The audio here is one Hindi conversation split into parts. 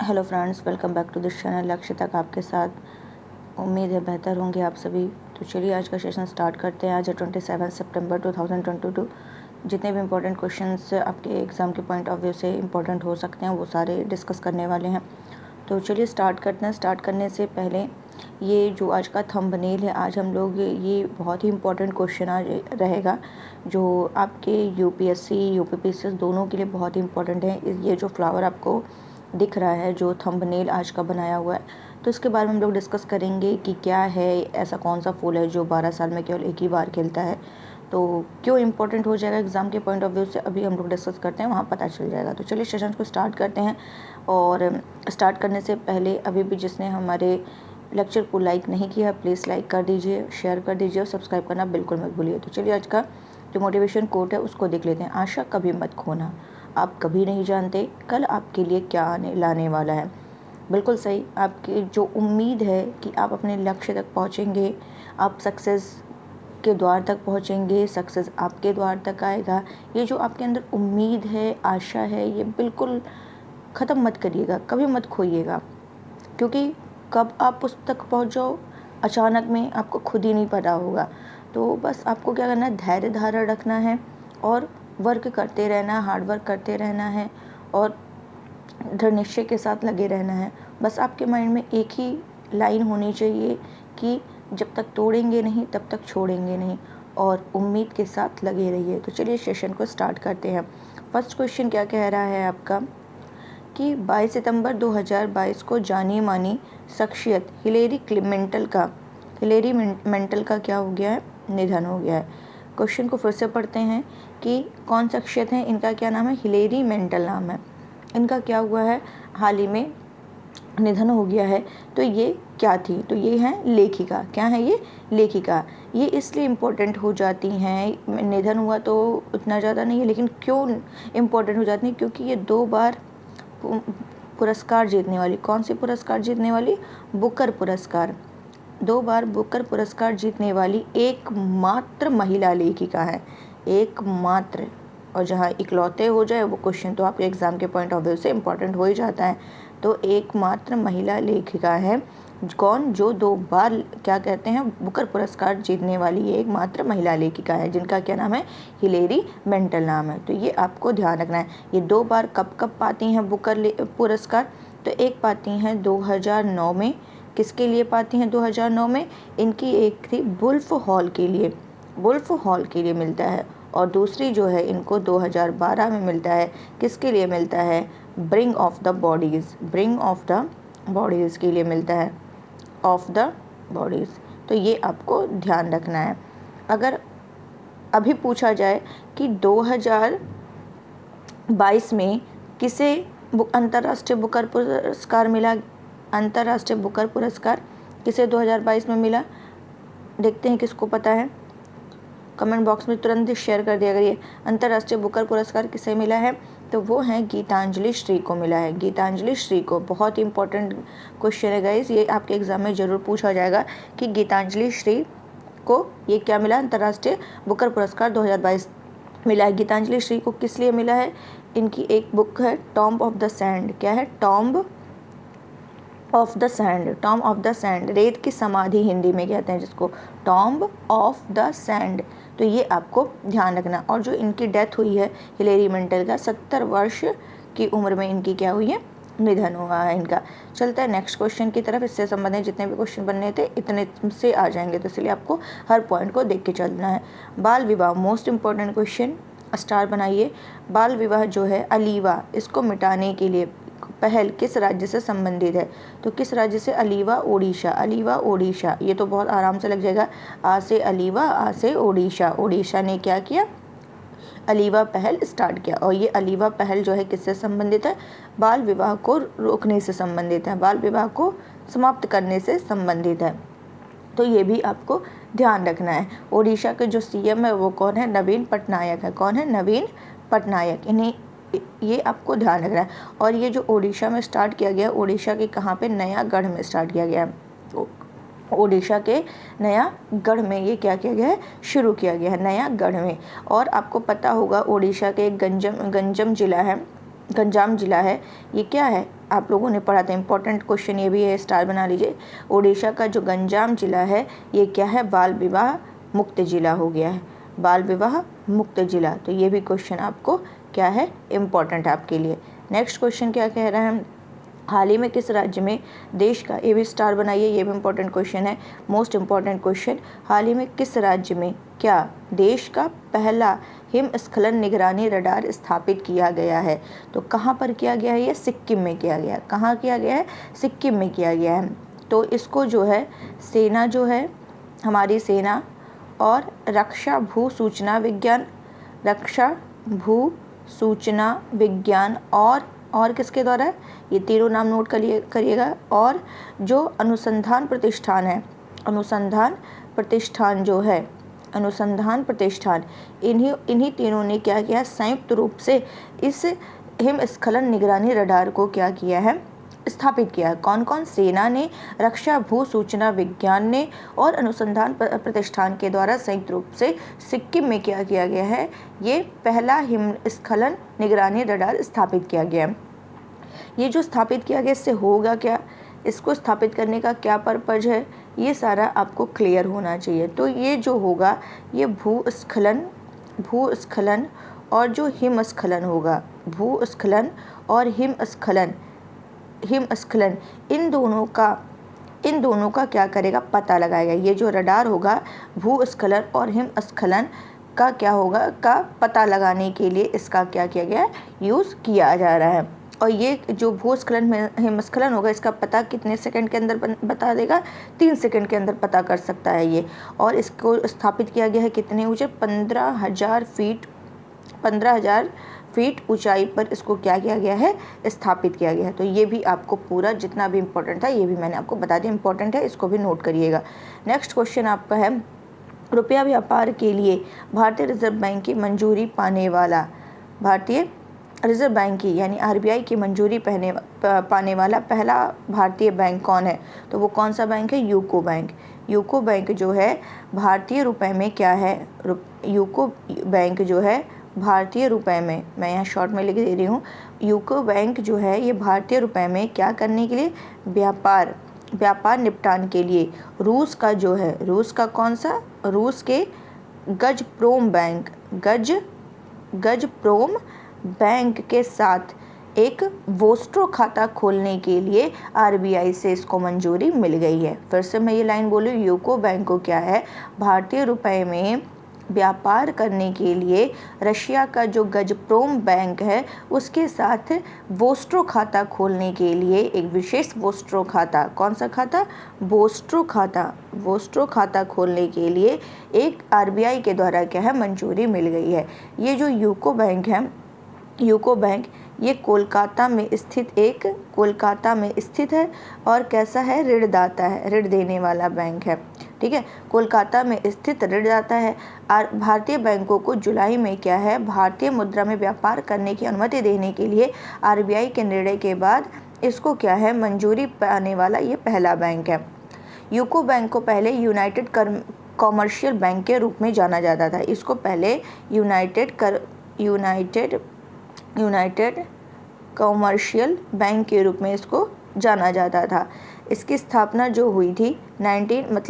Hello friends, welcome back to this channel. लक्ष्य तक आपके साथ। उम्मीद है बेहतर होंगे आप सभी। तो चलिए आज का सेशन स्टार्ट करते हैं। आज है 27 सितंबर 2022। जितने भी इंपॉर्टेंट क्वेश्चंस आपके एग्ज़ाम के पॉइंट ऑफ व्यू से इंपॉर्टेंट हो सकते हैं वो सारे डिस्कस करने वाले हैं। तो चलिए स्टार्ट करते हैं। स्टार्ट करने से पहले ये जो आज का थंबनेल है, आज हम लोग ये बहुत ही इंपॉर्टेंट क्वेश्चन आज रहेगा जो आपके यूपीएससी यूपीपीसीएस दोनों के लिए बहुत ही इंपॉर्टेंट है। ये जो फ्लावर आपको दिख रहा है, जो थंबनेल आज का बनाया हुआ है, तो इसके बारे में हम लोग डिस्कस करेंगे कि क्या है, ऐसा कौन सा फूल है जो 12 साल में केवल एक ही बार खिलता है। तो क्यों इंपॉर्टेंट हो जाएगा एग्ज़ाम के पॉइंट ऑफ व्यू से, अभी हम लोग डिस्कस करते हैं, वहाँ पता चल जाएगा। तो चलिए सेशन को स्टार्ट करते हैं। और स्टार्ट करने से पहले अभी भी जिसने हमारे लेक्चर को लाइक नहीं किया प्लीज़ लाइक कर दीजिए, शेयर कर दीजिए और सब्सक्राइब करना बिल्कुल मत भूलिए। तो चलिए आज का जो मोटिवेशन कोट है उसको देख लेते हैं। आशा कभी मत खोना, आप कभी नहीं जानते कल आपके लिए क्या लाने वाला है। बिल्कुल सही। आपकी जो उम्मीद है कि आप अपने लक्ष्य तक पहुंचेंगे, आप सक्सेस के द्वार तक पहुंचेंगे, सक्सेस आपके द्वार तक आएगा, ये जो आपके अंदर उम्मीद है, आशा है, ये बिल्कुल ख़त्म मत करिएगा, कभी मत खोइएगा। क्योंकि कब आप उस तक पहुंच जाओ अचानक में आपको खुद ही नहीं पता होगा। तो बस आपको क्या करना है, धैर्य धारण रखना है और वर्क करते रहना है, हार्ड वर्क करते रहना है और दृढ़ निश्चय के साथ लगे रहना है। बस आपके माइंड में एक ही लाइन होनी चाहिए कि जब तक तोड़ेंगे नहीं तब तक छोड़ेंगे नहीं, और उम्मीद के साथ लगे रहिए। तो चलिए सेशन को स्टार्ट करते हैं। फर्स्ट क्वेश्चन क्या कह रहा है आपका कि 22 सितंबर 2022 को जानी मानी शख्सियत हिलेरी मेंटल का क्या हो गया है, निधन हो गया है। क्वेश्चन को फिर से पढ़ते हैं कि कौन शख्सियत है, इनका क्या नाम है, हिलेरी मेंटल नाम है। इनका क्या हुआ है, हाल ही में निधन हो गया है। तो ये क्या थी, तो ये है लेखिका। क्या है ये, लेखिका। ये इसलिए इम्पोर्टेंट हो जाती हैं, निधन हुआ तो उतना ज़्यादा नहीं है, लेकिन क्यों इम्पोर्टेंट हो जाती हैं, क्योंकि ये 2 बार पुरस्कार जीतने वाली, कौन सी पुरस्कार जीतने वाली, बुकर पुरस्कार, 2 बार बुकर पुरस्कार जीतने वाली एकमात्र महिला लेखिका है, एकमात्र। और जहाँ इकलौते हो जाए वो क्वेश्चन तो आपके एग्ज़ाम के पॉइंट ऑफ व्यू से इम्पोर्टेंट हो ही जाता है। तो एकमात्र महिला लेखिका है कौन, जो 2 बार क्या कहते हैं बुकर पुरस्कार जीतने वाली एकमात्र महिला लेखिका है, जिनका क्या नाम है, हिलेरी मेंटल नाम है। तो ये आपको ध्यान रखना है। ये 2 बार कब कब पाती हैं बुकर पुरस्कार, तो एक पाती हैं 2009 में। किसके लिए पाती हैं 2009 में, इनकी एक थी वुल्फ हॉल के लिए, वुल्फ हॉल के लिए मिलता है। और दूसरी जो है इनको 2012 में मिलता है। किसके लिए मिलता है, bring of the bodies, bring of the bodies के लिए मिलता है, ऑफ द बॉडीज़। तो ये आपको ध्यान रखना है। अगर अभी पूछा जाए कि 2022 में किसे अंतर्राष्ट्रीय बुकर पुरस्कार मिला, अंतर्राष्ट्रीय बुकर पुरस्कार किसे 2022 में मिला, देखते हैं किसको पता है। कमेंट बॉक्स में तुरंत ही शेयर कर दिया करिए। अंतर्राष्ट्रीय बुकर पुरस्कार किसे मिला है, तो वो है गीतांजलि श्री को मिला है, गीतांजलि श्री को। बहुत ही इंपॉर्टेंट क्वेश्चन है गाइस, ये आपके एग्जाम में ज़रूर पूछा जाएगा कि गीतांजलि श्री को ये क्या मिला, अंतर्राष्ट्रीय बुकर पुरस्कार 2022 मिला है। गीतांजलि श्री को किस लिए मिला है, इनकी एक बुक है टॉम्ब ऑफ द सैंड। क्या है, tomb of the sand, tomb of the sand, रेत की समाधि हिंदी में कहते हैं जिसको, टॉम्ब ऑफ द सैंड। तो ये आपको ध्यान रखना। और जो इनकी डेथ हुई है हिलेरी मेंटल का, 70 वर्ष की उम्र में इनकी क्या हुई है, निधन हुआ है इनका। चलता है नेक्स्ट क्वेश्चन की तरफ। इससे संबंधित जितने भी क्वेश्चन बनने थे इतने से आ जाएंगे, तो इसलिए आपको हर पॉइंट को देख के चलना है। बाल विवाह, मोस्ट इम्पॉर्टेंट क्वेश्चन, स्टार बनाइए। बाल विवाह जो है अलीवा, इसको मिटाने के लिए पहल किस राज्य से संबंधित है, तो किस राज्य से, अलीवा ओडिशा, अलीवा ओडिशा। ये तो बहुत आराम से लग जाएगा, आ से अलीवा, आ से ओडिशा। ओडिशा ने क्या किया, अलीवा पहल स्टार्ट किया। और ये अलीवा पहल जो है किससे संबंधित है, बाल विवाह को रोकने से संबंधित है, बाल विवाह को समाप्त करने से संबंधित है। तो ये भी आपको ध्यान रखना है। ओडिशा के जो सीएम है वो कौन है, नवीन पटनायक है। कौन है, नवीन पटनायक। इन्हें ये आपको ध्यान रखना है। और ये जो ओडिशा में स्टार्ट किया गया, ओडिशा के कहाँ पे, नयागढ़ में स्टार्ट किया गया है। ओडिशा के नयागढ़ में ये क्या किया गया है, शुरू किया गया है, नयागढ़ में। और आपको पता होगा ओडिशा के गंजम जिला है, गंजाम जिला है ये क्या है, आप लोगों ने पढ़ा था, इंपॉर्टेंट क्वेश्चन ये भी है, स्टार बना लीजिए। ओडिशा का जो गंजाम जिला है ये क्या है, बाल विवाह मुक्त जिला हो गया है, बाल विवाह मुक्त जिला। तो ये भी क्वेश्चन आपको क्या है, इम्पॉर्टेंट आपके लिए। नेक्स्ट क्वेश्चन क्या कह रहा है, हाल ही में किस राज्य में देश का, ये भी स्टार बनाइए, ये भी इम्पोर्टेंट क्वेश्चन है, मोस्ट इम्पॉर्टेंट क्वेश्चन। हाल ही में किस राज्य में क्या देश का पहला हिमस्खलन निगरानी रडार स्थापित किया गया है। तो कहाँ पर किया गया है, ये सिक्किम में किया गया है। कहाँ किया गया है, सिक्किम में किया गया है। तो इसको जो है सेना जो है हमारी सेना और रक्षा भू सूचना विज्ञान और किसके द्वारा है, ये तीनों नाम नोट करिएगा। और जो अनुसंधान प्रतिष्ठान इन्हीं तीनों ने क्या किया, संयुक्त रूप से इस हिमस्खलन निगरानी रडार को क्या किया है, स्थापित किया है। कौन कौन, सेना ने, रक्षा भू सूचना विज्ञान ने और अनुसंधान प्रतिष्ठान के द्वारा संयुक्त रूप से सिक्किम में क्या किया गया है, ये पहला हिमस्खलन निगरानी रडार स्थापित किया गया है। ये जो स्थापित किया गया इससे होगा क्या, इसको स्थापित करने का क्या पर्पज है, ये सारा आपको क्लियर होना चाहिए। तो ये जो होगा ये भूस्खलन और जो हिमस्खलन होगा, भूस्खलन और हिमस्खलन इन दोनों का क्या करेगा, पता लगाएगा। ये जो रडार होगा भूस्खलन और हिमस्खलन का क्या होगा, का पता लगाने के लिए इसका क्या किया गया है, यूज़ किया जा रहा है। और ये जो भूस्खलन में हिमस्खलन होगा इसका पता कितने सेकंड के अंदर बता देगा, 3 सेकंड के अंदर पता कर सकता है ये। और इसको स्थापित किया गया है कितने ऊंचे, 15,000 फीट ऊंचाई पर इसको क्या किया गया है, स्थापित किया गया है। तो ये भी आपको पूरा जितना भी इम्पोर्टेंट था ये भी मैंने आपको बता दिया, इम्पोर्टेंट है, इसको भी नोट करिएगा। नेक्स्ट क्वेश्चन आपका है, रुपया व्यापार के लिए भारतीय रिजर्व बैंक की मंजूरी पाने वाला, भारतीय रिजर्व बैंक की यानी RBI की मंजूरी पाने वाला पहला भारतीय बैंक कौन है। तो वो कौन सा बैंक है, यूको बैंक। यूको बैंक जो है भारतीय रुपए में क्या है, यूको बैंक जो है भारतीय रुपए में, मैं यहाँ शॉर्ट में लिख दे रही हूँ, यूको बैंक जो है ये भारतीय रुपए में क्या करने के लिए, व्यापार निपटान के लिए रूस का जो है, रूस का कौन सा, रूस के गजप्रोम बैंक के साथ एक वोस्ट्रो खाता खोलने के लिए RBI से इसको मंजूरी मिल गई है। फिर से मैं ये लाइन बोलूँ, यूको बैंक को क्या है, भारतीय रुपए में व्यापार करने के लिए रशिया का जो गजप्रोम बैंक है उसके साथ वोस्ट्रो खाता खोलने के लिए एक विशेष वोस्ट्रो खाता, कौन सा खाता, वोस्ट्रो खाता खोलने के लिए एक RBI के द्वारा क्या है, मंजूरी मिल गई है। ये जो यूको बैंक है, यूको बैंक ये कोलकाता में स्थित है और कैसा है, ऋणदाता है, ऋण देने वाला बैंक है। ठीक है, कोलकाता में स्थित ऋणदाता है। भारतीय बैंकों को जुलाई में क्या है, भारतीय मुद्रा में व्यापार करने की अनुमति देने के लिए RBI के निर्णय के बाद इसको क्या है, मंजूरी पाने वाला ये पहला बैंक है। यूको बैंक को पहले यूनाइटेड कॉमर्शियल बैंक के रूप में जाना जाता था। इसको पहले यूनाइटेड कॉमर्शियल बैंक के रूप में इसको जाना जाता था। इसकी स्थापना जो हुई थी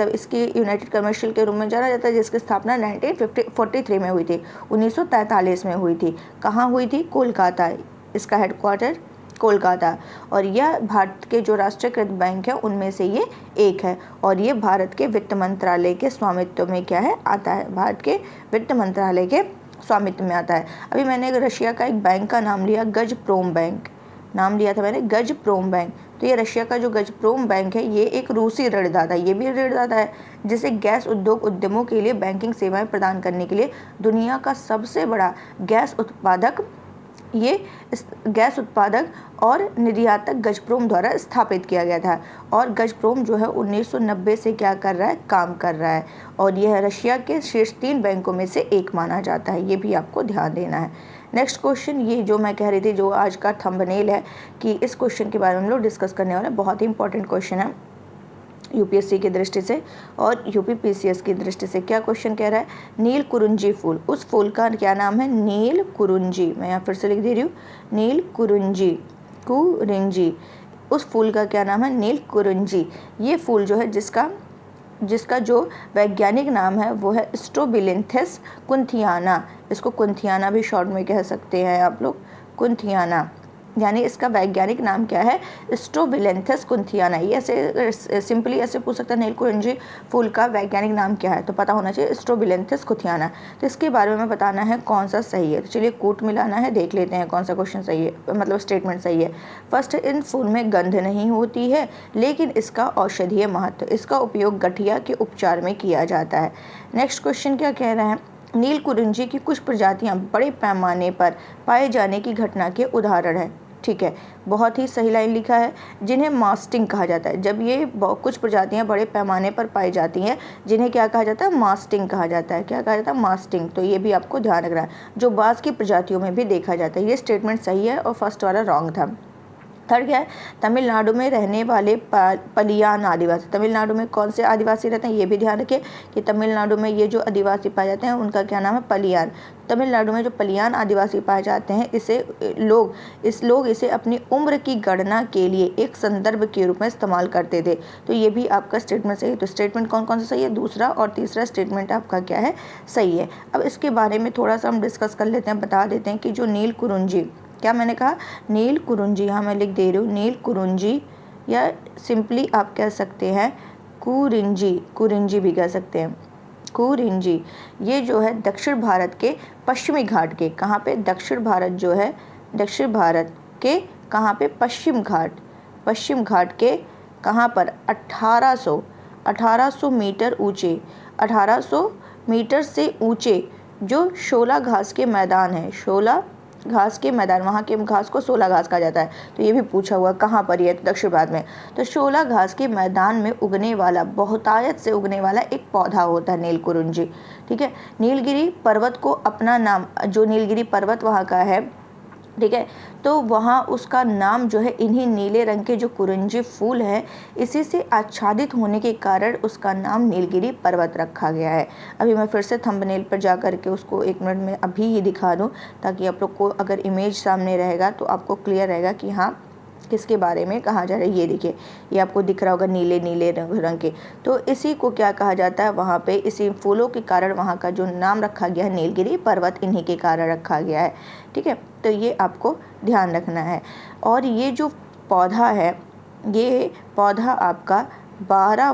इसकी यूनाइटेड कमर्शियल के रूप में जाना जाता है, जिसकी स्थापना 1943 में हुई थी, 1943 में हुई थी। कहाँ हुई थी, कोलकाता, इसका हेडक्वार्टर कोलकाता। और यह भारत के जो राष्ट्रीयकृत बैंक है उनमें से ये एक है और ये भारत के वित्त मंत्रालय के स्वामित्व में क्या है, आता है, भारत के वित्त मंत्रालय के स्वामित्व में आता है। अभी मैंने रशिया का एक बैंक का नाम लिया, गजप्रोम बैंक, नाम लिया था मैंने गजप्रोम बैंक। तो ये रशिया का जो गजप्रोम बैंक है ये एक रूसी ऋणदाता है, ये भी ऋणदाता है जिसे गैस उद्योग उद्यमों के लिए बैंकिंग सेवाएं प्रदान करने के लिए दुनिया का सबसे बड़ा गैस उत्पादक और निर्यातक गजप्रोम द्वारा स्थापित किया गया था। और गजप्रोम जो है 1990 से क्या कर रहा है, काम कर रहा है और यह रशिया के शीर्ष 3 बैंकों में से एक माना जाता है। ये भी आपको ध्यान देना है। नेक्स्ट क्वेश्चन, ये जो मैं कह रही थी, जो आज का थंबनेल है कि इस क्वेश्चन के बारे में हम लोग डिस्कस करने वाले हैं, बहुत ही इंपॉर्टेंट क्वेश्चन है। यूपीएससी की दृष्टि से और यूपीपीसीएस की दृष्टि से। क्या क्वेश्चन कह रहा है, नील कुरुंजी फूल, उस फूल का क्या नाम है, नील कुरुंजी। मैं यहाँ फिर से लिख दे रही हूँ, नील कुरुंजी, कुरिंजी, उस फूल का क्या नाम है, नील कुरुंजी। ये फूल जो है जिसका जो वैज्ञानिक नाम है वो है स्ट्रोबिलिंथस कुंथियाना। इसको कुंथियाना भी शॉर्ट में कह सकते हैं आप लोग, कुंथियाना, यानी इसका वैज्ञानिक नाम क्या है, स्ट्रोबिलेंथस कुंथियाना। ये ऐसे सिंपली ऐसे पूछ सकते हैं, नील कुरुंजी फूल का वैज्ञानिक नाम क्या है, तो पता होना चाहिए स्ट्रोबिलेंथस कुंथियाना। तो इसके बारे में बताना है कौन सा सही है। तो चलिए कूट मिलाना है, देख लेते हैं कौन सा क्वेश्चन सही है, मतलब स्टेटमेंट सही है। फर्स्ट, इन फूल में गंध नहीं होती है लेकिन इसका औषधीय महत्व, इसका उपयोग गठिया के उपचार में किया जाता है। नेक्स्ट क्वेश्चन क्या कह रहे हैं, नील कुरुंजी की कुछ प्रजातियां बड़े पैमाने पर पाए जाने की घटना के उदाहरण हैं। ठीक है, बहुत ही सही लाइन लिखा है, जिन्हें मास्टिंग कहा जाता है। जब ये कुछ प्रजातियां बड़े पैमाने पर पाई जाती हैं, जिन्हें क्या कहा जाता है, मास्टिंग कहा जाता है। क्या कहा जाता है, मास्टिंग। तो ये भी आपको ध्यान रखना है, जो बाज़ की प्रजातियों में भी देखा जाता है। ये स्टेटमेंट सही है और फर्स्ट वाला रॉन्ग था। थर्ड क्या है, तमिलनाडु में रहने वाले पलियान आदिवासी। तमिलनाडु में कौन से आदिवासी रहते हैं, ये भी ध्यान रखिए कि तमिलनाडु में ये जो आदिवासी पाए जाते हैं उनका क्या नाम है, पलियान। तमिलनाडु में जो पलियान आदिवासी पाए जाते हैं, लोग इसे अपनी उम्र की गणना के लिए एक संदर्भ के रूप में इस्तेमाल करते थे। तो ये भी आपका स्टेटमेंट सही है। तो स्टेटमेंट कौन कौन सा सही है, दूसरा और तीसरा स्टेटमेंट आपका क्या है, सही है। अब इसके बारे में थोड़ा सा हम डिस्कस कर लेते हैं, बता देते हैं कि जो नील कुरुंजी, क्या मैंने कहा, नील कुरुंजी, यहाँ मैं लिख दे रही हूँ नील कुरुंजी, या सिंपली आप कह सकते हैं कुरिंजी, कुरिंजी भी कह सकते हैं, कुरिंजी। ये जो है दक्षिण भारत के पश्चिमी घाट के, कहाँ पे, दक्षिण भारत जो है, दक्षिण भारत के कहाँ पे, पश्चिम घाट के कहाँ पर, 1800 मीटर ऊंचे, 1800 मीटर से ऊंचे जो शोला घास के मैदान है, शोला घास के मैदान, वहाँ के घास को शोला घास कहा जाता है। तो ये भी पूछा हुआ कहाँ पर, ये दक्षिण भारत में। तो शोला घास के मैदान में उगने वाला, बहुतायत से उगने वाला एक पौधा होता है नील कुरुंजी। ठीक है, नीलगिरी पर्वत को अपना नाम, जो नीलगिरी पर्वत वहाँ का है, ठीक है, तो वहाँ उसका नाम जो है इन्हीं नीले रंग के जो कुरुंजी फूल है, इसी से आच्छादित होने के कारण उसका नाम नीलगिरी पर्वत रखा गया है। अभी मैं फिर से थंबनेल पर जा कर के उसको 1 मिनट में अभी ही दिखा दूँ, ताकि आप लोग को अगर इमेज सामने रहेगा तो आपको क्लियर रहेगा कि हाँ किसके बारे में कहा जा रहा है। ये देखिए, ये आपको दिख रहा होगा नीले नीले रंग के। तो इसी को क्या कहा जाता है, वहाँ पे इसी फूलों के कारण वहाँ का जो नाम रखा गया है नीलगिरी पर्वत, इन्हीं के कारण रखा गया है। ठीक है, तो ये आपको ध्यान रखना है। और ये जो पौधा है, ये पौधा आपका 12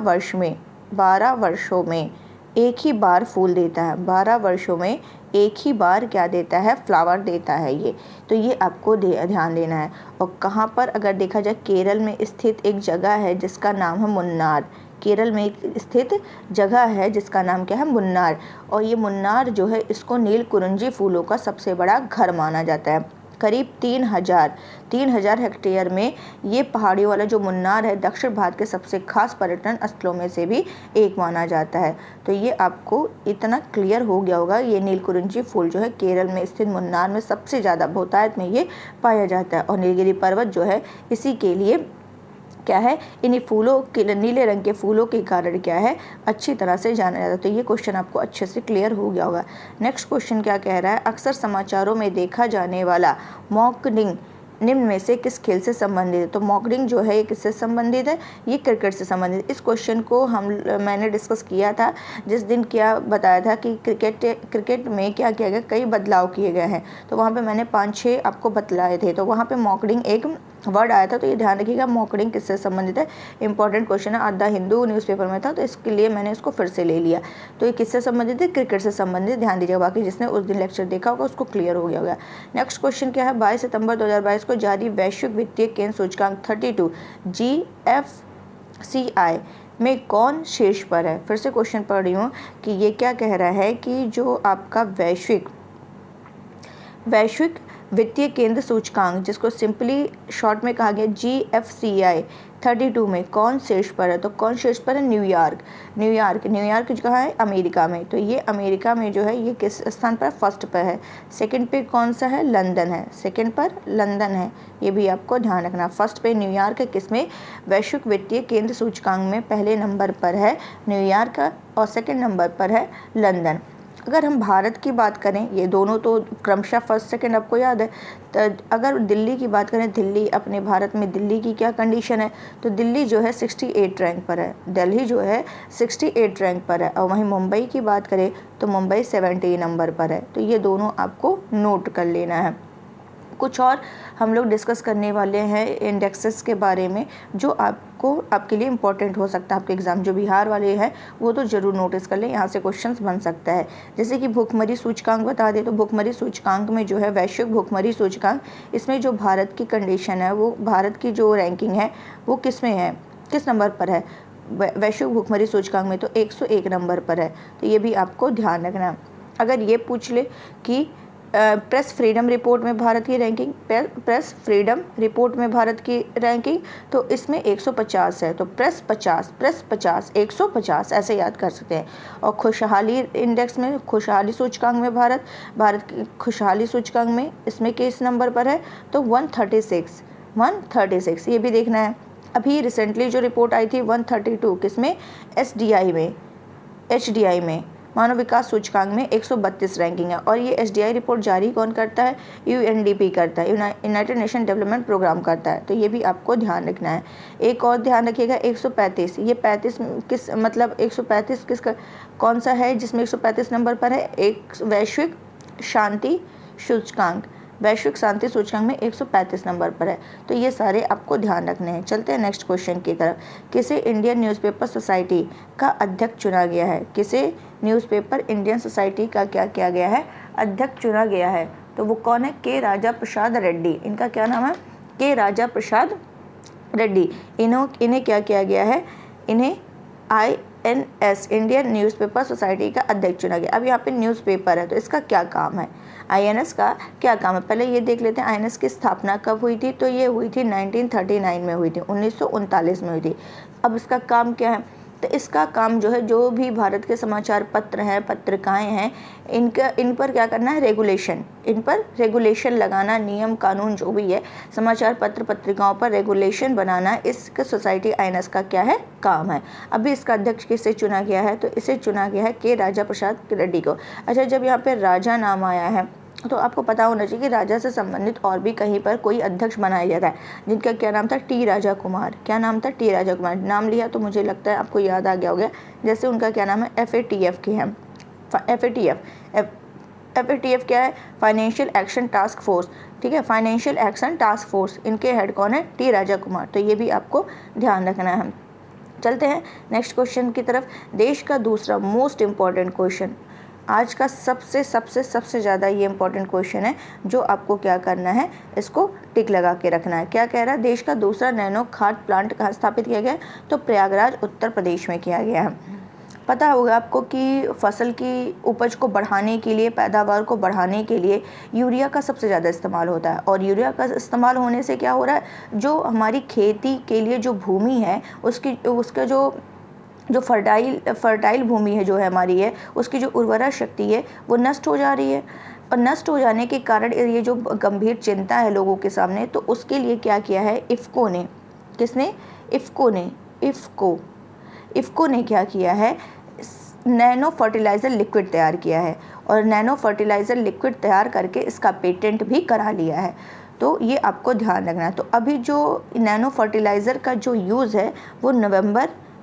वर्षों में एक ही बार फूल देता है, 12 वर्षों में एक ही बार क्या देता है, फ्लावर देता है ये। तो ये आपको ध्यान देना है। और कहाँ पर, अगर देखा जाए, केरल में स्थित एक जगह है जिसका नाम है मुन्नार। केरल में स्थित जगह है जिसका नाम क्या है, मुन्नार। और ये मुन्नार जो है, इसको नील कुरुंजी फूलों का सबसे बड़ा घर माना जाता है। करीब 3000 हेक्टेयर में ये पहाड़ियों वाला जो मुन्नार है, दक्षिण भारत के सबसे खास पर्यटन स्थलों में से भी एक माना जाता है। तो ये आपको इतना क्लियर हो गया होगा, ये नील कुरुंजी फूल जो है केरल में स्थित मुन्नार में सबसे ज़्यादा बहुतायत में ये पाया जाता है। और नीलगिरी पर्वत जो है, इसी के लिए क्या है, इन्हीं फूलों के, नीले रंग के फूलों के कारण क्या है, अच्छी तरह से जाना जाता है। तो ये क्वेश्चन आपको अच्छे से क्लियर हो गया होगा। नेक्स्ट क्वेश्चन क्या कह रहा है, अक्सर समाचारों में देखा जाने वाला मॉकड्रिल निम्न में से किस खेल से संबंधित है। तो मॉकड्रिल जो है ये किससे संबंधित है, ये क्रिकेट से संबंधित। इस क्वेश्चन को मैंने डिस्कस किया था जिस दिन, क्या बताया था कि क्रिकेट में क्या किया गया, कई बदलाव किए गए हैं। तो वहाँ पे मैंने 5-6 आपको बतलाए थे। तो वहाँ पे मॉकड्रिल एक वर्ड आया था, तो ये ध्यान रखिएगा मॉकड्रिल किससे संबंधित है, इंपॉर्टेंट क्वेश्चन है, द हिंदू न्यूज़पेपर में था, तो इसके लिए मैंने इसको फिर से ले लिया। तो ये किससे संबंधित है, क्रिकेट से संबंधित, ध्यान दीजिएगा। बाकी जिसने उस दिन लेक्चर देखा होगा उसको क्लियर हो गया होगा। नेक्स्ट क्वेश्चन क्या है, 22 सितंबर 2022 को जारी वैश्विक वित्तीय केंद्र सूचकांक 32 GFCI में कौन शीर्ष पर है। फिर से क्वेश्चन पढ़ रही हूँ कि ये क्या कह रहा है कि जो आपका वैश्विक वित्तीय केंद्र सूचकांक, जिसको सिंपली शॉर्ट में कहा गया GFCI 32 में कौन शीर्ष पर है? तो कौन शीर्ष पर है? न्यूयॉर्क कहाँ है? अमेरिका में। तो ये अमेरिका में जो है ये किस स्थान पर? फर्स्ट पर है। सेकंड पे कौन सा है? लंदन है। सेकंड पर लंदन है, ये भी आपको ध्यान रखना। फर्स्ट पे न्यूयॉर्क है, किसमें? वैश्विक वित्तीय केंद्र सूचकांक में पहले नंबर पर है न्यूयॉर्क और सेकंड नंबर पर है लंदन। अगर हम भारत की बात करें, ये दोनों तो क्रमशः फर्स्ट सेकंड आपको याद है। तो अगर दिल्ली की बात करें, दिल्ली अपने भारत में दिल्ली की क्या कंडीशन है? तो दिल्ली जो है 68 रैंक पर है। दिल्ली जो है 68 रैंक पर है। और वहीं मुंबई की बात करें तो मुंबई 70 नंबर पर है। तो ये दोनों आपको नोट कर लेना है। कुछ और हम लोग डिस्कस करने वाले हैं इंडेक्सेस के बारे में, जो आपके लिए इम्पोर्टेंट हो सकता है। आपके एग्ज़ाम जो बिहार वाले हैं वो तो ज़रूर नोटिस कर लें, यहाँ से क्वेश्चंस बन सकता है। जैसे कि भुखमरी सूचकांक बता दें, तो भुखमरी सूचकांक में जो है वैश्विक भुखमरी सूचकांक, इसमें जो भारत की कंडीशन है, वो भारत की जो रैंकिंग है वो किस में है, किस नंबर पर है? वैश्विक भुखमरी सूचकांक में तो 101 नंबर पर है। तो ये भी आपको ध्यान रखना है। अगर ये पूछ ले कि प्रेस फ्रीडम रिपोर्ट में भारत की रैंकिंग, प्रेस फ्रीडम रिपोर्ट में भारत की रैंकिंग, तो इसमें 150 है। तो प्रेस 50 150 ऐसे याद कर सकते हैं। और खुशहाली इंडेक्स में, खुशहाली सूचकांक में भारत की खुशहाली सूचकांक में इसमें किस नंबर पर है? तो 136 ये भी देखना है। अभी रिसेंटली जो रिपोर्ट आई थी 132 किसमें? HDI में मानव विकास सूचकांक में 132 रैंकिंग है। और ये HDI रिपोर्ट जारी कौन करता है? UNDP करता है, यूनाइटेड नेशन डेवलपमेंट प्रोग्राम करता है। तो ये भी आपको ध्यान रखना है। एक और ध्यान रखिएगा 135, ये 35 किस मतलब 135 किसका कौन सा है जिसमें 135 नंबर पर है? एक वैश्विक शांति सूचकांक, वैश्विक शांति सूचकांक में 135 नंबर पर है। तो ये सारे आपको ध्यान रखने हैं। चलते हैं नेक्स्ट क्वेश्चन की तरफ। किसे इंडियन न्यूज़पेपर सोसाइटी का अध्यक्ष चुना गया है? किसे न्यूज़पेपर इंडियन सोसाइटी का क्या किया गया है? अध्यक्ष चुना गया है। तो वो कौन है? के राजा प्रसाद रेड्डी। इनका क्या नाम है? के राजा प्रसाद रेड्डी। इन्हें क्या किया गया है? इन्हें INS इंडियन न्यूज़पेपर सोसाइटी का अध्यक्ष चुना गया। अब यहाँ पे न्यूज़पेपर है तो इसका क्या काम है? INS का क्या काम है? पहले ये देख लेते हैं INS की स्थापना कब हुई थी। तो ये हुई थी 1939 में हुई थी, 1939 में हुई थी। अब इसका काम क्या है? तो इसका काम जो है, जो भी भारत के समाचार पत्र हैं, पत्रिकाएं हैं, इन पर क्या करना है? रेगुलेशन, इन पर रेगुलेशन लगाना, नियम कानून जो भी है समाचार पत्र पत्रिकाओं पर रेगुलेशन बनाना, इसका सोसाइटी INS का क्या है? काम है। अभी इसका अध्यक्ष किसे चुना गया है? तो इसे चुना गया है के राजा प्रसाद रेड्डी को। अच्छा, जब यहाँ पे राजा नाम आया है तो आपको पता होना चाहिए कि राजा से संबंधित और भी कहीं पर कोई अध्यक्ष बनाया जाता है, जिनका क्या नाम था? टी राजा कुमार। क्या नाम था? टी राजा कुमार। नाम लिया तो मुझे लगता है आपको याद आ गया होगा। जैसे उनका क्या नाम है? FATF के हैं। FATF क्या है? Financial action task force. ठीक है, फाइनेंशियल एक्शन टास्क फोर्स, इनके हेड कौन है? टी राजा कुमार। तो ये भी आपको ध्यान रखना है। चलते हैं नेक्स्ट क्वेश्चन की तरफ। देश का दूसरा मोस्ट इम्पॉर्टेंट क्वेश्चन, आज का सबसे ज़्यादा ये इंपॉर्टेंट क्वेश्चन है, जो आपको क्या करना है? इसको टिक लगा के रखना है। क्या कह रहा है? देश का दूसरा नैनो खाद प्लांट कहाँ स्थापित किया गया है? तो प्रयागराज उत्तर प्रदेश में किया गया है। पता होगा आपको कि फसल की उपज को बढ़ाने के लिए, पैदावार को बढ़ाने के लिए यूरिया का सबसे ज़्यादा इस्तेमाल होता है। और यूरिया का इस्तेमाल होने से क्या हो रहा है? जो हमारी खेती के लिए जो भूमि है उसका जो फर्टाइल भूमि है जो है हमारी है, उसकी जो उर्वरा शक्ति है वो नष्ट हो जा रही है। और नष्ट हो जाने के कारण ये जो गंभीर चिंता है लोगों के सामने, तो उसके लिए क्या किया है? इफ़को ने, किसने? इफ़को ने क्या किया है? नैनो फर्टिलाइज़र लिक्विड तैयार किया है। और नैनो फर्टिलाइज़र लिक्विड तैयार करके इसका पेटेंट भी करा लिया है। तो ये आपको ध्यान रखना है। तो अभी जो नैनो फर्टिलाइज़र का जो यूज़ है वो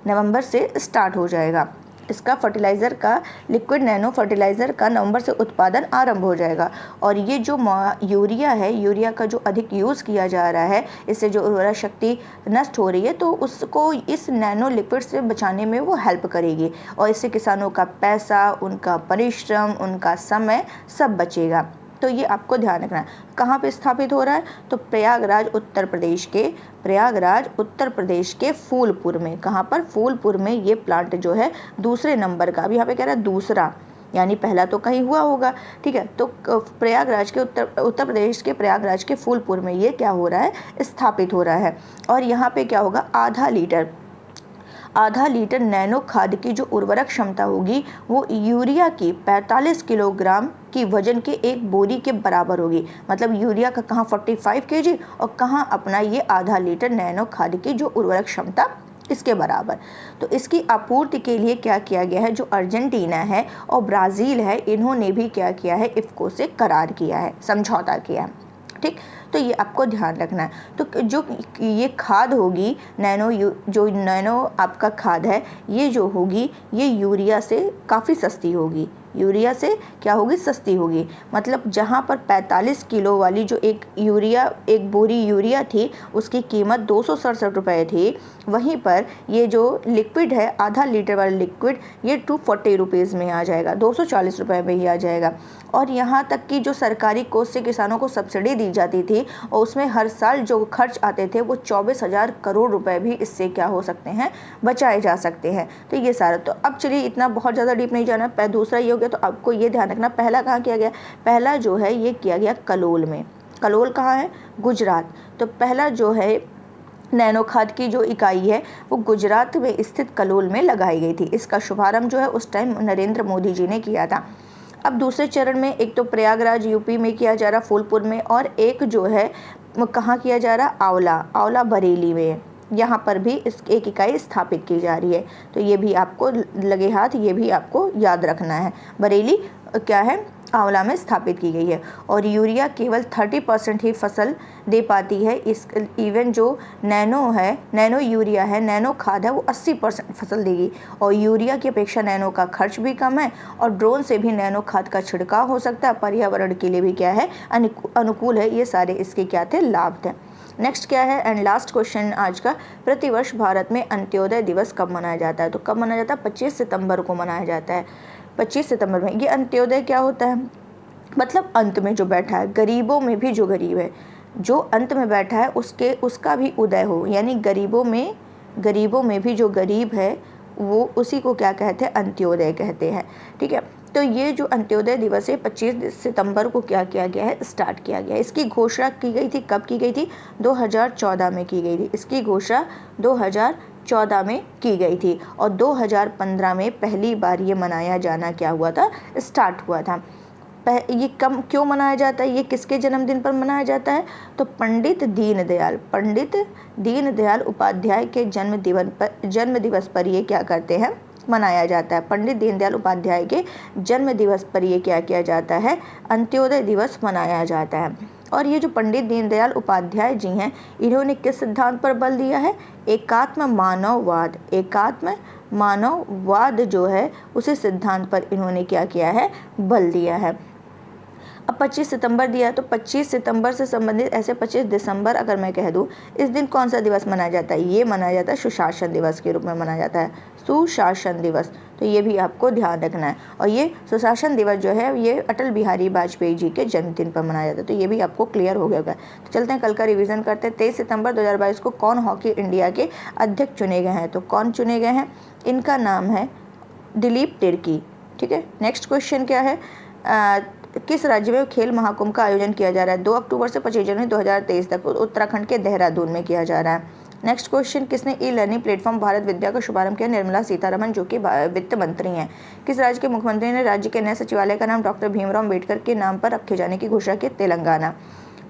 नवंबर से स्टार्ट हो जाएगा। इसका फर्टिलाइज़र का, लिक्विड नैनो फर्टिलाइज़र का नवंबर से उत्पादन आरंभ हो जाएगा। और ये जो यूरिया है, यूरिया का जो अधिक यूज़ किया जा रहा है, इससे जो उर्वरा शक्ति नष्ट हो रही है, तो उसको इस नैनो लिक्विड से बचाने में वो हेल्प करेगी। और इससे किसानों का पैसा, उनका परिश्रम, उनका समय सब बचेगा। तो ये आपको ध्यान रखना है। कहाँ पे स्थापित हो रहा है? तो प्रयागराज उत्तर प्रदेश के फूलपुर में। कहाँ पर? फूलपुर में ये प्लांट जो है दूसरे नंबर का, अभी यहाँ पे कह रहा है यानी पहला तो कहीं हुआ होगा, ठीक है। तो प्रयागराज के उत्तर प्रदेश के प्रयागराज के फूलपुर में ये क्या हो रहा है, स्थापित हो रहा है। और यहाँ पे क्या होगा, आधा लीटर नैनो खाद की जो उर्वरक क्षमता होगी वो यूरिया की 45 किलोग्राम की वजन के एक बोरी के बराबर होगी। मतलब यूरिया का कहाँ 45 kg और कहाँ अपना ये आधा लीटर नैनो खाद की जो उर्वरक क्षमता इसके बराबर। तो इसकी आपूर्ति के लिए क्या किया गया है, जो अर्जेंटीना है और ब्राज़ील है, इन्होंने भी क्या किया है, इफ़को से करार किया है, समझौता किया है, ठीक। तो ये आपको ध्यान रखना है। तो जो ये खाद होगी जो नैनो आपका खाद है, ये जो होगी ये यूरिया से काफ़ी सस्ती होगी, यूरिया से क्या होगी, सस्ती होगी। मतलब जहाँ पर 45 किलो वाली जो एक बोरी यूरिया थी उसकी कीमत 267 रुपये थी, वहीं पर ये जो लिक्विड है आधा लीटर वाला लिक्विड ये 240 रुपीज़ में आ जाएगा, 240 रुपये में ही आ जाएगा। और यहाँ तक कि जो सरकारी कोष से किसानों को सब्सिडी दी जाती थी और उसमें हर साल जो खर्च आते थे वो 24,000 करोड़ रुपए भी इससे क्या हो सकते हैं, बचाए जा सकते हैं। तो ये सारा, तो अब चलिए इतना बहुत ज़्यादा डीप नहीं जाना। दूसरा ये हो गया, तो आपको ये ध्यान रखना पहला कहाँ किया गया, पहला जो है ये किया गया कलोल में। कलोल कहाँ है, गुजरात। तो पहला जो है नैनो खाद की जो इकाई है वो गुजरात में स्थित कलोल में लगाई गई थी। इसका शुभारंभ जो है उस टाइम नरेंद्र मोदी जी ने किया था। अब दूसरे चरण में एक तो प्रयागराज यूपी में किया जा रहा, फूलपुर में, और एक जो है कहाँ किया जा रहा, आंवला बरेली में। यहाँ पर भी इस एक इकाई स्थापित की जा रही है। तो ये भी आपको लगे हाथ, ये भी आपको याद रखना है। बरेली क्या है, आंवला में स्थापित की गई है। और यूरिया केवल 30% ही फसल दे पाती है। इस इवन जो नैनो यूरिया है, नैनो खाद है, वो 80% फसल देगी। और यूरिया की अपेक्षा नैनो का खर्च भी कम है और ड्रोन से भी नैनो खाद का छिड़काव हो सकता है। पर्यावरण के लिए भी क्या है, अनुकूल है। ये सारे इसके क्या थे, लाभ थे। नेक्स्ट क्या है एंड लास्ट क्वेश्चन आज का, प्रतिवर्ष भारत में अंत्योदय दिवस कब मनाया जाता है। तो कब मनाया जाता है, 25 सितंबर को मनाया जाता है। 25 सितंबर में। ये अंत्योदय क्या होता है, मतलब अंत में जो बैठा है, गरीबों में भी जो गरीब है, जो अंत में बैठा है उसका भी उदय हो, यानी गरीबों में भी जो गरीब है वो उसी को क्या कहते हैं, अंत्योदय कहते हैं, ठीक है। तो ये जो अंत्योदय दिवस है 25 सितंबर को क्या किया गया है, स्टार्ट किया गया है। इसकी घोषणा की गई थी, कब की गई थी, 2014 में की गई थी। इसकी घोषणा 2014 में की गई थी और 2015 में पहली बार ये मनाया जाना क्या हुआ था, स्टार्ट हुआ था। ये क्यों मनाया जाता है, ये किसके जन्मदिन पर मनाया जाता है, तो पंडित दीनदयाल उपाध्याय के जन्म दिवस पर ये क्या करते हैं, मनाया जाता है। पंडित दीनदयाल उपाध्याय के जन्म दिवस पर ये क्या किया जाता है, अंत्योदय दिवस मनाया जाता है। और ये जो पंडित दीनदयाल उपाध्याय जी हैं, इन्होंने किस सिद्धांत पर बल दिया है, एकात्म मानववाद जो है उसी सिद्धांत पर इन्होंने क्या किया है, बल दिया है। अब 25 सितंबर दिया है, तो 25 सितंबर से संबंधित ऐसे 25 दिसंबर अगर मैं कह दूं, इस दिन कौन सा दिवस मनाया जाता है, ये मनाया जाता है सुशासन दिवस के रूप में मनाया जाता है, सुशासन दिवस। तो ये भी आपको ध्यान रखना है। और ये सुशासन दिवस जो है ये अटल बिहारी वाजपेयी जी के जन्मदिन पर मनाया जाता है। तो ये भी आपको क्लियर हो गया होगा। तो चलते हैं कल का रिवीजन करते हैं। 23 सितंबर 2022 को कौन हॉकी इंडिया के अध्यक्ष चुने गए हैं, तो कौन चुने गए हैं, इनका नाम है दिलीप तिर्की, ठीक है। नेक्स्ट क्वेश्चन क्या है, किस राज्य में खेल महाकुंभ का आयोजन किया जा रहा है, 2 अक्टूबर से 25 जनवरी 2023 तक उत्तराखंड के देहरादून में किया जा रहा है। नेक्स्ट क्वेश्चन, किसने ई लर्निंग प्लेटफॉर्म भारत विद्या का शुभारंभ किया, निर्मला सीतारमण जो कि वित्त मंत्री हैं। किस राज्य के मुख्यमंत्री ने राज्य के नए सचिवालय का नाम डॉक्टर भीमराव अम्बेडकर के नाम पर रखे जाने की घोषणा की, तेलंगाना।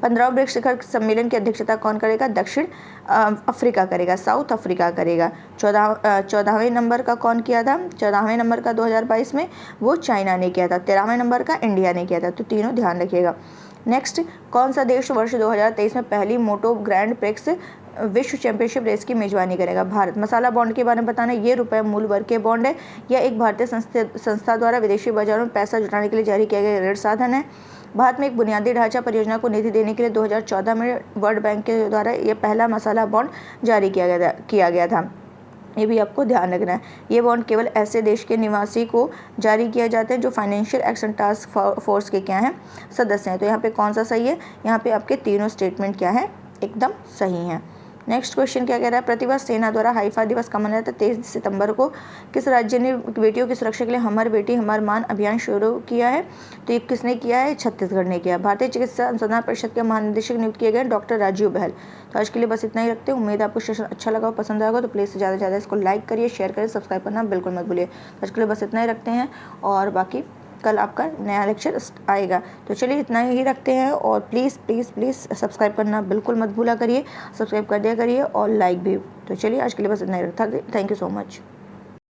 15वें ब्रिक्स शिखर सम्मेलन की अध्यक्षता कौन करेगा, दक्षिण अफ्रीका करेगा, साउथ अफ्रीका करेगा। 14वें नंबर का कौन किया था, 14वें नंबर का 2022 में वो चाइना ने किया था, 13वें नंबर का इंडिया ने किया था। तो तीनों ध्यान रखिएगा। नेक्स्ट, कौन सा देश वर्ष 2023 में पहली मोटो ग्रैंड प्रिक्स विश्व चैंपियनशिप रेस की मेजबानी करेगा, भारत। मसाला बॉन्ड के बारे में बताना, ये रुपए मूल वर्ग के बॉन्ड है या एक भारतीय संस्था द्वारा विदेशी बाजारों में पैसा जुटाने के लिए जारी किया गया ऋण साधन है। भारत में एक बुनियादी ढांचा परियोजना को निधि देने के लिए 2014 में वर्ल्ड बैंक के द्वारा ये पहला मसाला बॉन्ड जारी किया गया था। ये भी आपको ध्यान रखना है। ये बॉन्ड केवल ऐसे देश के निवासी को जारी किया जाता है जो फाइनेंशियल एक्शन टास्क फोर्स के क्या हैं, सदस्य हैं। तो यहाँ पे कौन सा सही है, यहाँ पे आपके तीनों स्टेटमेंट क्या है, एकदम सही हैं। नेक्स्ट क्वेश्चन क्या कह रहा है, प्रतिवर्ष सेना द्वारा हाइफा दिवस कब मनाया जाता है? 23 सितंबर को। किस राज्य ने बेटियों की सुरक्षा के लिए हमर बेटी हमर मान अभियान शुरू किया है? तो ये किसने किया है? छत्तीसगढ़ ने किया। भारतीय चिकित्सा अनुसंधान परिषद के महानिदेशक नियुक्त किए गए डॉक्टर राजीव बहल। तो आज के लिए बस इतना ही रखते हैं। उम्मीद है आपको सेशन अच्छा लगा और पसंद आएगा, तो प्लीज़ ज़्यादा से ज़्यादा इसको लाइक करिए, शेयर करिए, सब्सक्राइब करना बिल्कुल मत भूलिए। आज के लिए बस इतना ही रखते हैं और बाकी कल आपका नया लेक्चर आएगा। तो चलिए इतना ही रखते हैं और प्लीज़ प्लीज़ प्लीज़ सब्सक्राइब करना बिल्कुल मत भूला करिए, सब्सक्राइब कर दिया करिए और लाइक भी। तो चलिए आज के लिए बस इतना ही रखता। Thank you so much.